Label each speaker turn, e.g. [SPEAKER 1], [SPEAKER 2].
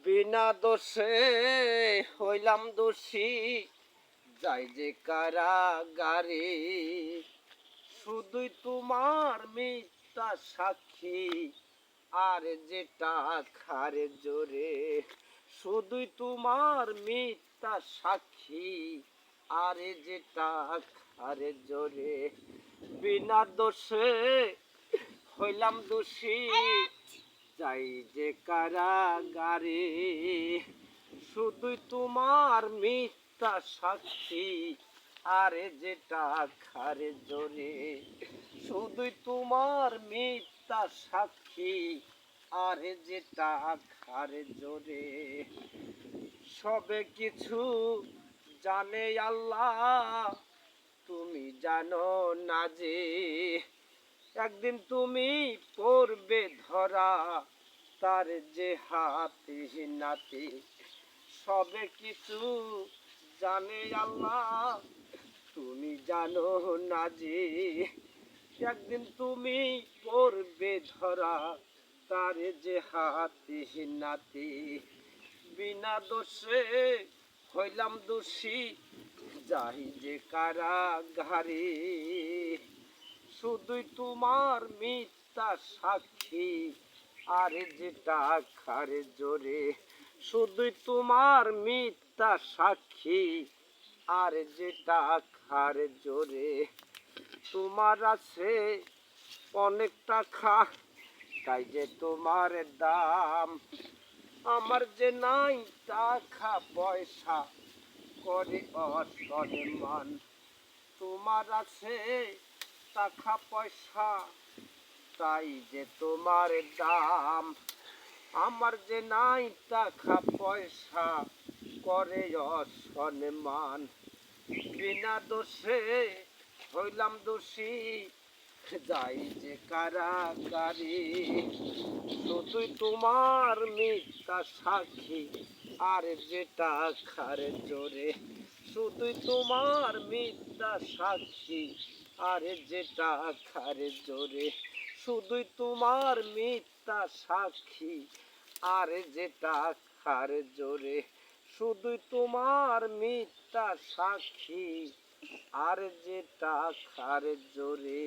[SPEAKER 1] বিনা দোষে হইলাম দোষী, যাই যে কারাগারে। শুধুই তোমার মিথ্যা সাক্ষী, আর যেটা খারে জোরে। শুধুই তোমার মিথ্যা সাক্ষী, আর যেটা খারে জোরে। বিনা দোষে হইলাম দোষী, যাই যে কারাগারে। শুধুই তোমার মিথ্যা সাক্ষী, আরে যেটা খারে জোরে। শুধুই তোমার মিথ্যা সাক্ষী, আরে যেটা খারে জোরে। সবে কিছু জানে আল্লাহ, তুমি জানো না যে একদিন তুমি পড়বে ধরা, তার যে হাতে নাতে। সবে কিছু জানে আল্লাহ, তুমি জানো না যে একদিন তুমি পড়বে ধরা, তার যে হাতে নাতে। বিনা দোষে হইলাম দোষী, যাই যে কারাগারে। শুধুই তোমার মিথ্যা সাক্ষী, আরে যেটা খারে জোরে। শুধুই তোমার মিথ্যা সাক্ষী, আর যেটা খারে জোরে। তোমার আছে অনেক টাকা, তাই যে তোমার দাম। আমার যে নাই টাকা পয়সা, করে অসম্মান। তোমার আছে টাকা পয়সা, তাই যে তোমার দাম। আমার যে নাই টাকা পয়সা, করে অসম্মান। বিনা দোষে হইলাম দোষী, যাই যে কারাগারে। শুধুই তোমার মিথ্যা সাক্ষী, আর যেটা খারে জোরে। শুধুই তোমার মিথ্যা সাক্ষী, আর যেটা খারে জোরে। শুধুই তোমার মিথ্যা সাক্ষী, আর যেটা খারে জোরে। শুধুই তোমার মিথ্যা সাক্ষী, আর যেটা খারে জোরে।